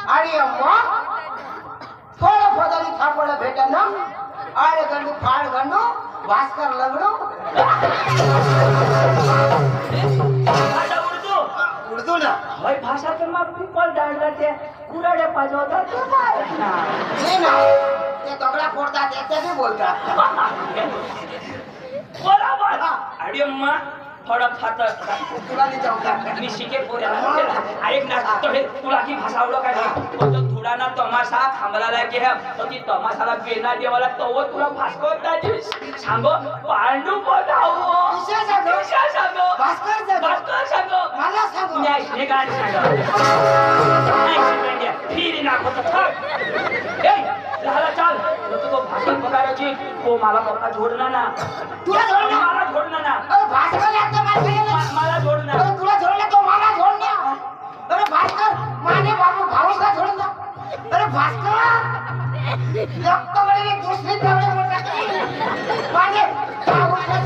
आणि अम्मा थोडं फदारी थापड भेटन आड गंडू फाड गंडू भास्कर लग्न उर्दू ना भाई भाषा के मग पीपल डाळला ते कुराड्या पाजवतात ते काय ना हे ना ते दगडा फोडतात ते बी बोलतात बरोबर अरे अम्मा थोडा फातर तुला नाही जाऊ का मी शिके पोऱ्याला ऐक ना तो हे तुला की भाषा आवडो काय तो थोडा ना तमाशा थांबलाला की है तो ती तमाशाला बेना देवाला तो तुला भास्कर दाजी सांगो पांडू बोलावो विशेष सांगो भास्कर सांगो मला सांगो नाही हे गाणी सांगो नाही शिकंड्या फिरी ना होत थक ए लहाला चाल तो भाषण पकाराची तो मला पक्का जोडणार ना तुला जोडणार मला जोडणार ना अरे भास्कर लागतो मला जोडणार अरे तुला जोडलं तो मला जोडणार अरे भास्कर माने बाबू भाऊ का जोडला अरे भास्कर लक्क वळे दुसरी तेवढे मोठा माने भाऊ का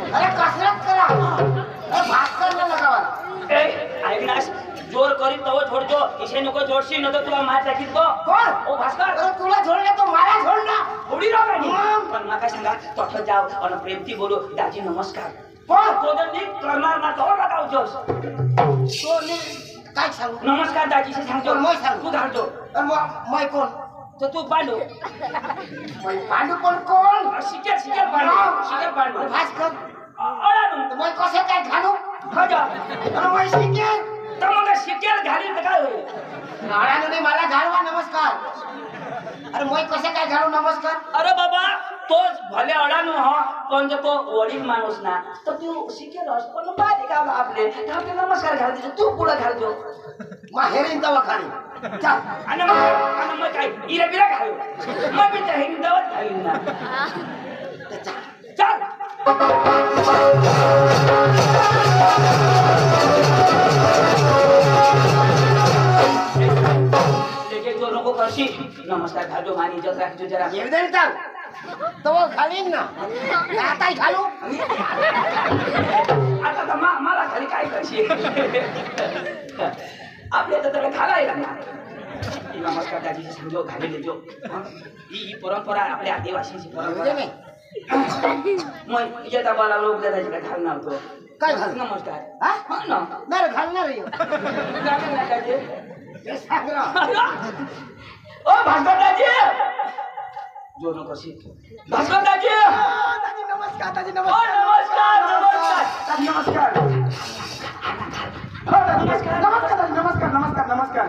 अरे कसरत करा अरे भास्करला लगावा ए ऐकनास जोर करी तव छोडतो इसे नको जोडशी न तर तुला मार टाकीत गो कोण ओ भास्कर अरे तुला जोडले तो मला जोडला थोडी राव गाडी पण नका सांगा तोठ जाव आणि प्रेमती बोलू दाजी नमस्कार कोण तो जर नीट करणार ना तो लगाव जोस तो काय सांगू नमस्कार दाजीशी सांगतो मै सांग तू घालतो मै कोण तर तू पांडू मै पांडू कोण शिकेल पांडू भास्कर अडा तू मै कसे काय घालू खजा अरे मै शिकेल तर मग शिकेल घालील तर काय होईल नाळाने मला घालवा नमस्कार अरे मै कसे काय घालू नमस्कार अरे बाबा तोच भले अडाणू हा पण तो वडील माणूस ना तर तू शिकेल पण बारी का आपले आपले नमस्कार घालते तू पुढे घालतो माहेरीन तवा खाली चल आणि मग काय इरा बिरा घालू मग मी त्या हेरीन तवाच घालीन ना चल लेके जो नको करशी नमस्कार घालतो मानी इज्जत राखतो जरा येऊ चाल तो घालीन ना आता घालू आता तर मला खाली काय करशी आपल्या तर त्याला घालायला नमस्कार दाजीशी सांगतो घाले देजो ही परंपरा आपल्या आदिवासीची परंपरा मग येता मला लोक दादाजीला घालणार होतो काय घाल नमस्कार हा ना नाही घालणार ओ भास्कर दाजी जो नको भास्कर दाजी दाजी नमस्कार दाजी नमस्कार दाजी नमस्कार नमस्कार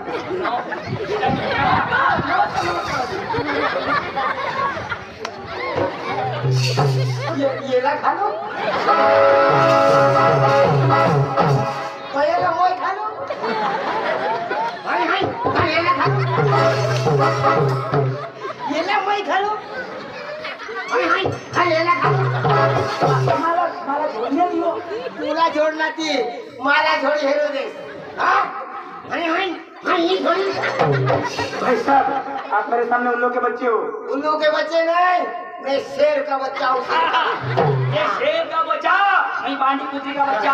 येला घालू पहिला मोय घालू हाय येला घालू येला मोय घालू हाय येला घालू मला जोडण्यात येऊ तुला जोडला ती मला जोडी हेरू दे हाय भाई साहब आप मेरे सामने उल्लू के बच्चे हो उल्लू के बच्चे नहीं मैं शेर का बच्चा हूँ ये शेर का बच्चा नहीं बांडी कुत्री का बच्चा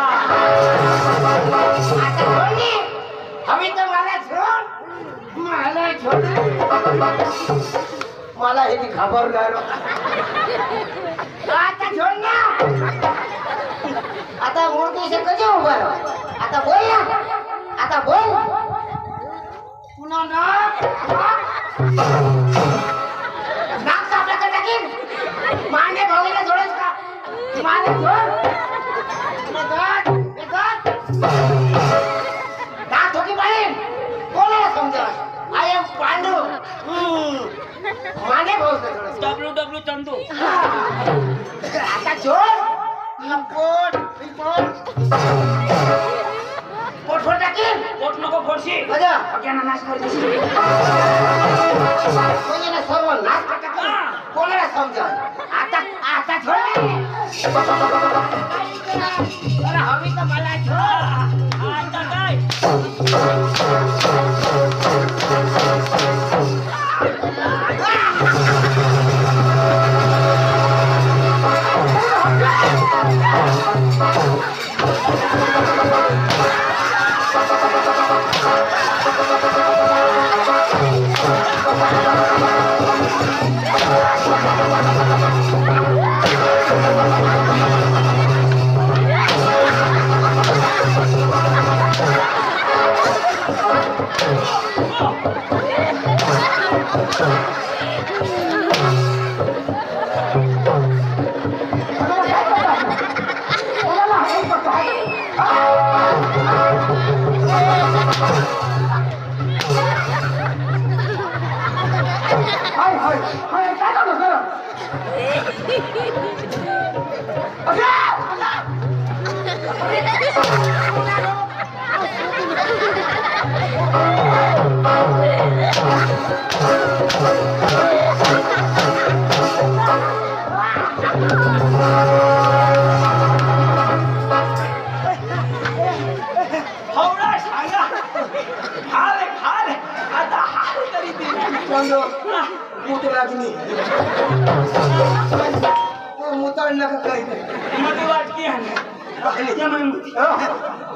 हमी तो मला छोड़ मला हे की खबर नाही आता छोड़ ना आता मूर्ती से कसे उभा राहा आता बोल ना आता बोल पुन्हा नाक सापडा का टाकीन माने भाऊला जोडस का माने जोड नाक ठोकी पाहिजे कोणाला समजा आय एम पांडू माने भाऊला जोडस डब्ल्यू चंदू आता जोड पोट फोड टाकीन पोट नको फोडशी बजा अग्याना नाश करतेस कोणाला सर्व नाश टाकीन कोणाला समजा आता छोड अरे हवी तर मला छोड आता काय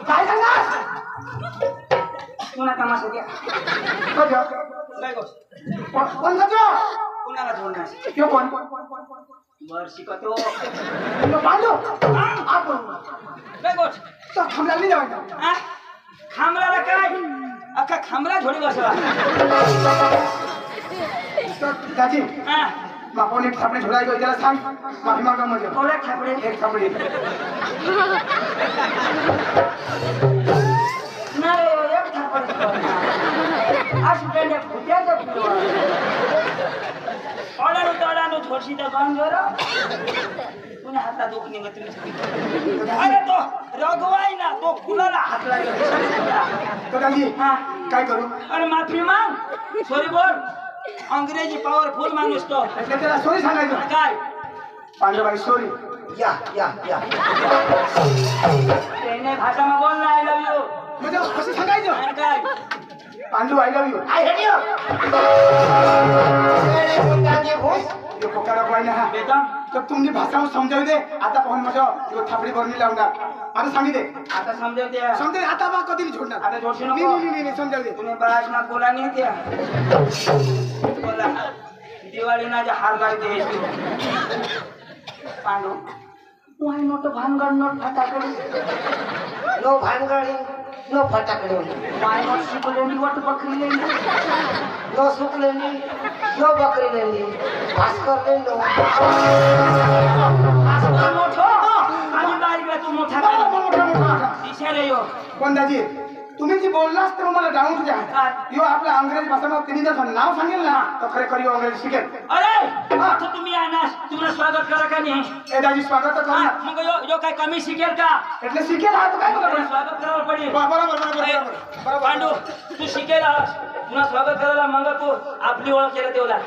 काय सांगणार पुन्हा तमाशा घ्या काय गोष्ट कोण जातो कुणाला जोडणार त्यो कोण वर शिकतो पांडू आपण काय गोष्ट तो थांबला नाही जायचं खांबराला काय अख्खा खांबरा झोडी बसला दाजी आपण एक थापडे झोडायचो त्याला सांग माफी मागा म्हणजे थोड्या ठाकरे एक थापडे नाही एक ठाकरे आज पेंड्या फुट्याचं ओढाणू थोडशी तर गण जोर पुन्हा हातात दुख निघत अरे तो रघवाई ना तो कुणाला हात लागला दाजी काय करू अरे माफी माग सॉरी बोल अंग्रेजी पॉवरफुल माणूस तो त्याला सॉरी सांगायचं काय पांडूबाई सॉरी या त्याने भाषाમાં बोल ना आय लव्ह यू म्हणजे असं सांगायचं आणि काय Pandu I love you I hate you यो पोकारा पाहिजे हा बेटा तर तुम्ही भाषा समजावू दे आता पाहून माझ्या यो थापडी भरणी लावणार आता सांगितले आता समजाव द्या समजेल आता बा कधी नाही सोडणार आता जोडशी नाही नको नाही नाही समजावू दे तुम्ही बाळाशना बोला नाही द्या बोला दिवाळी ना जे हार गाय दे पांडू वाय नोट भानगड नोट फटाकडे नो भानगडी नो फटाकडे वाय नोट शिकलेली वट बकरी नो सुकलेली नो बकरी लेली भास्कर लेलो असं मोठो आणि बारीकला तू मोठा दिशा रे यो पण दाजी तुम्ही जी बोललास तर मला डाऊन द्या काय? यो आपल्या अंग्रेजी भाषेमध्ये तिने जर नाव सांगेल ना तर खरेखर यो अंग्रेजी शिकेल अरे आता तुम्ही येणार तुम्हाला स्वागत करा का नाही ए दाजी स्वागत तर करा मग यो काय कमी शिकेल का એટલે शिकेल हा तर काय तुला बरोबर स्वागत करावं पडेल बरोबर पांडू तू शिकेल आहास पुन्हा स्वागत करायला मग तू आपली ओळख केलं तेवढा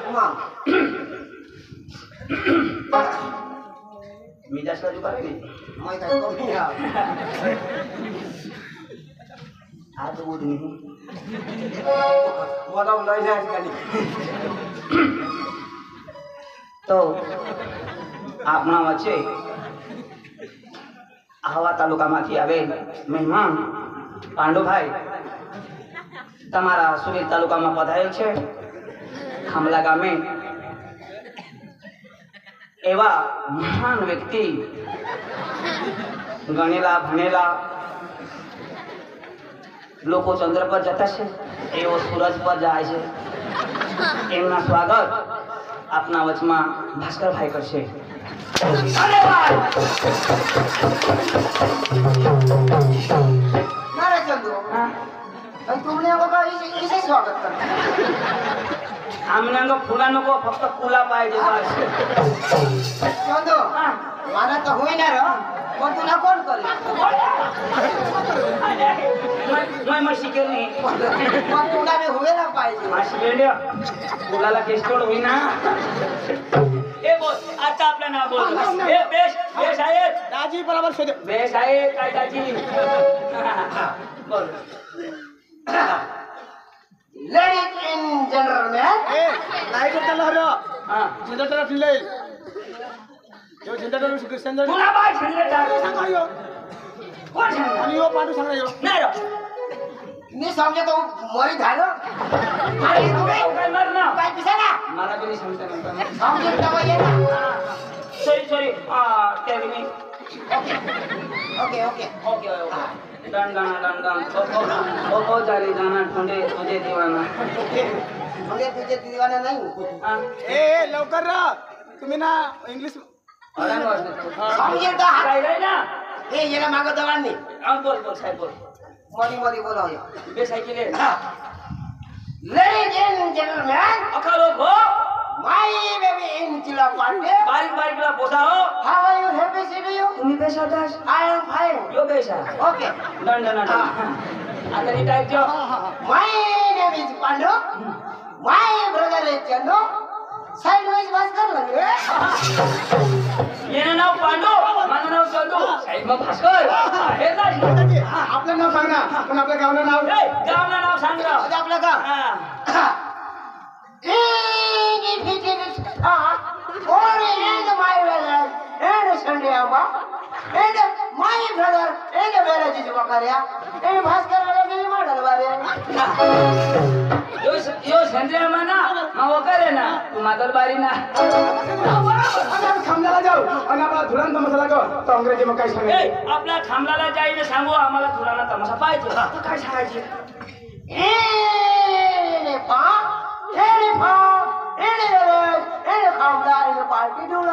मी जास्त आज बोलू તો આપણા વચ્ચે આહવા તાલુકામાંથી આવેલ મહેમાન પાંડુભાઈ તમારા સુરત તાલુકામાં પધારેલ છે ખામલા ગામે એવા મહાન વ્યક્તિ ગણેલા ભણેલા લોકો ચંદ્ર પર જતા છે એવો સૂરજ પર જાય છે એમના સ્વાગત આપના વચમાં ભાસ્કરભાઈ કરશે અરે ભાઈ नारे चंदू तुमने बघा इसे स्वागत करता आमने अंग फुला नको फक्त फुला पाहिजे बस चंदू मला तर होईना रे पण तुला कोण करेल मैं शिकेल नाही पण तुला मी होईना पाहिजे माशी बेंड्या फुलाला केसतोड होईना ए बोल आता आपलं नाव बोल ए बेश बेश आहे दाजी बरोबर शोध बेश आहे काय दाजी बोल लेडीज इन जनरल में ए लाईट चालू हरो हां जनरेटर ठेवले यो जनरेटर सेंटर तुला बाय जनरेटर सांगा यो कोण सांगणार आणि यो पांडू सांगा यो नाही रे मी समजे तो मरी झालं अरे तू काय मरणार काय पिसा ना मला तरी सांगता नंतर समजून जावं ये ना sorry tell me okay okay okay done ओ जाने जाना ठंडे तुझे दीवाना म्हणजे तुझे दिवाना नाही ए लवकर रा तुम्ही ना इंग्लिश समजेल का काय ना हे येला मागं दवांनी बोल साहेब बोल मधी मधी बोलावूया बे सायकल Ladies and gentlemen, अकालो भो my baby in Chila Party. बारीक ला पोसा हो How are you? Happy to see you? तुम्ही बेसा दास I am fine. यो बेसा Okay. डन आता नी टाइप जो My name is Pandu. My brother is Chandu. Sideways Bhaskar lange. येना नाव पांडू माझं नाव चंदू साहेब मग भास्कर हे ना आपलं नाव सांग ना आपण आपल्या गावचं नाव गावला नाव सांग राव आता आपलं का? Only and my brother and Sunday Amma and my brother and Balaji Bakaria and Bhaskar Balaji model bare. यो संजय माना मग करे ना तू मागल बारी ना आपण खामण्याला जाऊ आणि आपला धुरांचा मसाला गो तो अंग्रेजी मग काय सांगायचं आपल्या थांबलाला जाईने सांगू आम्हाला थोडाना तमाशा पाहिजे काय सांगायचे पार्टी ठेवला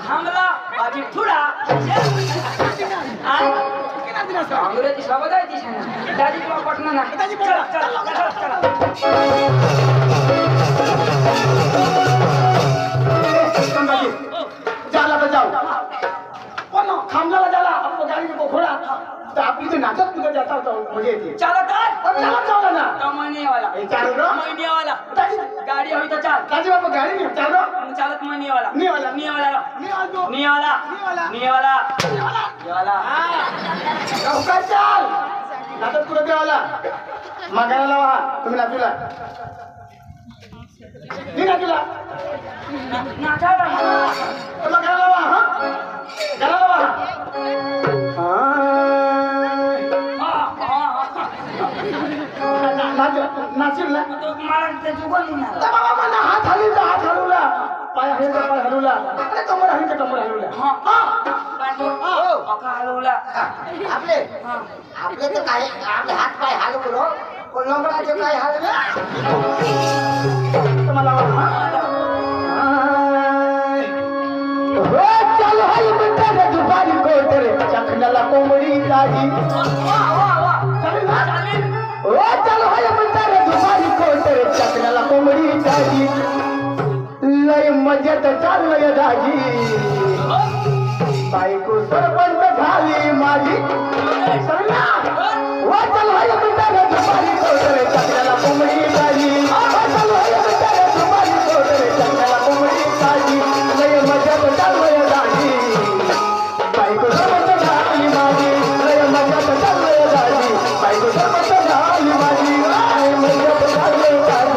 थांबला माझी थोडा अंग्रेजी शब्द आहे ती दादी किंवा पटना ना जाला तर जाऊ पण खामण्याला जाला आपण गाडीने घोडा तर आपली जे नाचत तुझं जाता म्हणजे येते चालत पण चालत जाऊ ना महिनेवाला चालू रो महिनेवाला गाडी होई तर चाल काजी बाबा गाडी नाही चालू चालत महिनेवाला निवाला निवाला निवाला निवाला निवाला निवाला काय चाल नाचत कुठं देवाला मागायला लावा तुम्ही नाचूला मी नाचूला नाचायला मागायला लावा हा गाला लावा नाचील ना मला त्याची बोलली ना हात हलवला पाय हलवला अरे कमर हलवला हलवला आपले आपले तर काय आपले हात पाय हलवलो पण लंगडाचे काय हलवे तुम्हाला चालू हाय म्हणतात दुपारी कोटर चखण्याला कोंबडी जागी चालेल ना चालू हाय म्हणतात दुपारी कोटर चखण्याला कोंबडी जागी लय मजेत चाललंय दाजी बायको सरपंच झाली माझी सरला वाचल हाय म्हणतात दुपारी कोटर चखण्याला कोंबडी जागी वाचल हाय म्हणतात दुपारी कोटर चखण्याला कोंबडी जागी लय मजेत चाललंय दाजी बायको सरपंच झाली माझी लय मजेत चाललंय दाजी बायको सरपंच झाली माझी लय मजेत चाललंय दाजी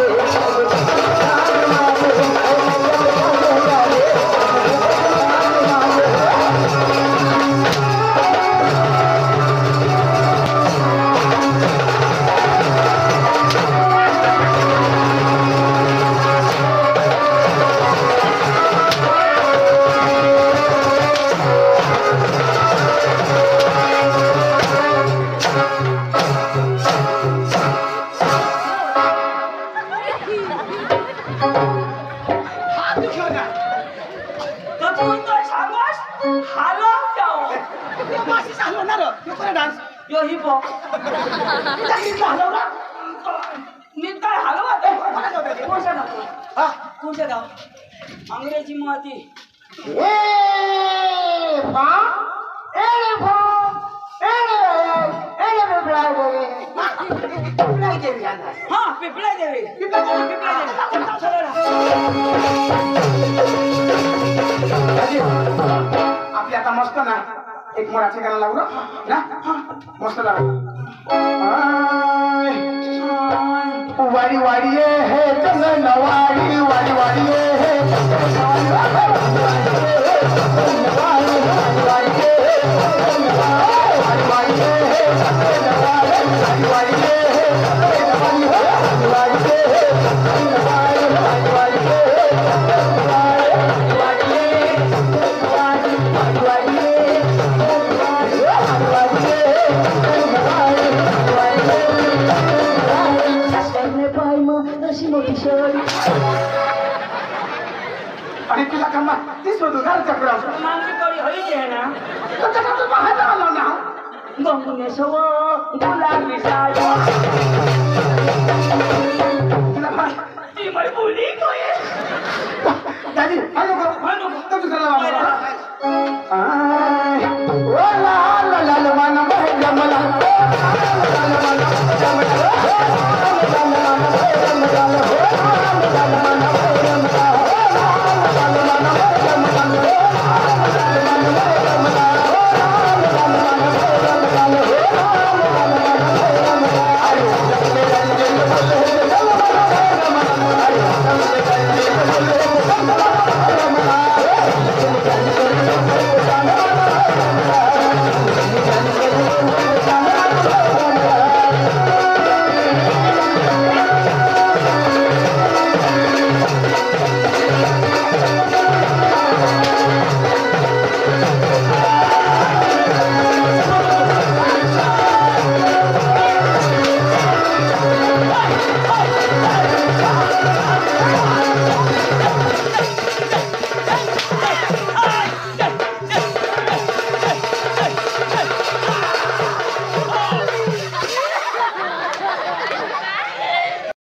यो हिपो निघताय हलवा कोणत्या गाव अंग्रेजी माती हा पिपळा देवी आपली आता मस्त ना एक मराठी गाणं लागू ना मस्त लागू वाडी वाडी ये हे चंदन वाडी वाडी वाडी ये हे वाडी वाडी ये हे आणि तुला का ती शोधू घाल चक्र मागणी करी होई जे ना त्याच्याकडे पाहायला आलो ना गंगने सव गुलाबी साडी तुला काय ती मला बोली काय दादी हॅलो हॅलो. तुझं नाव